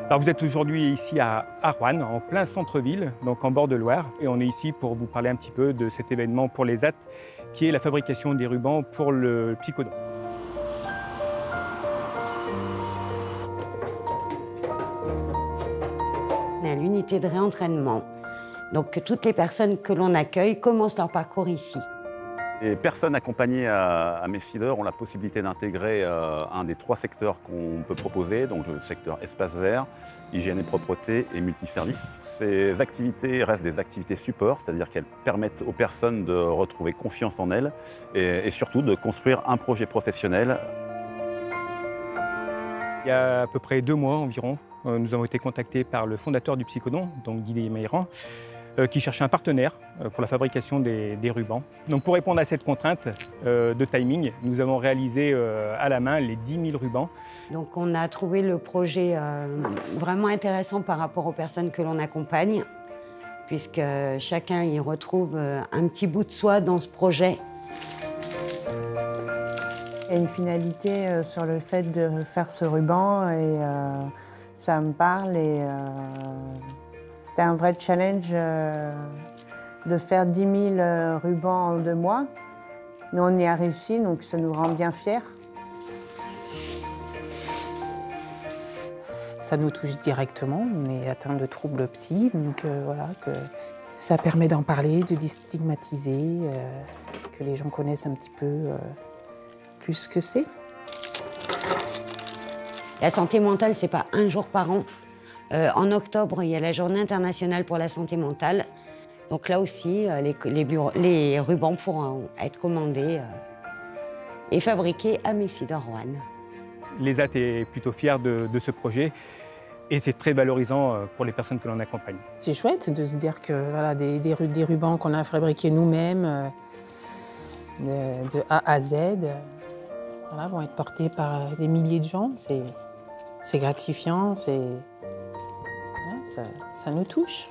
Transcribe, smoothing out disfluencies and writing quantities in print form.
Alors vous êtes aujourd'hui ici à Roanne, en plein centre-ville, donc en bord de Loire. Et on est ici pour vous parler un petit peu de cet événement pour les ZAT, qui est la fabrication des rubans pour le psychodon. On est à l'unité de réentraînement. Donc toutes les personnes que l'on accueille commencent leur parcours ici. Les personnes accompagnées à Messidor ont la possibilité d'intégrer un des 3 secteurs qu'on peut proposer, donc le secteur espace vert, hygiène et propreté et multiservices. Ces activités restent des activités support, c'est-à-dire qu'elles permettent aux personnes de retrouver confiance en elles et surtout de construire un projet professionnel. Il y a à peu près 2 mois environ, nous avons été contactés par le fondateur du psychodon, donc Didier Meyran, qui cherchait un partenaire pour la fabrication des rubans. Donc pour répondre à cette contrainte de timing, nous avons réalisé à la main les 10 000 rubans. Donc on a trouvé le projet vraiment intéressant par rapport aux personnes que l'on accompagne, puisque chacun y retrouve un petit bout de soi dans ce projet. Il y a une finalité sur le fait de faire ce ruban et ça me parle et c'est un vrai challenge de faire 10 000 rubans en 2 mois. Mais on y a réussi, donc ça nous rend bien fiers. Ça nous touche directement, on est atteint de troubles psy, donc voilà, que ça permet d'en parler, de déstigmatiser, que les gens connaissent un petit peu plus ce que c'est. La santé mentale, c'est pas un jour par an. En octobre, il y a la Journée internationale pour la santé mentale. Donc là aussi, les rubans pourront être commandés et fabriqués à Messidor Roanne. Les ZAT est plutôt fiers de ce projet et c'est très valorisant pour les personnes que l'on accompagne. C'est chouette de se dire que voilà, des rubans qu'on a fabriqués nous-mêmes, de A à Z, voilà, vont être portés par des milliers de gens. C'est gratifiant, ça nous touche.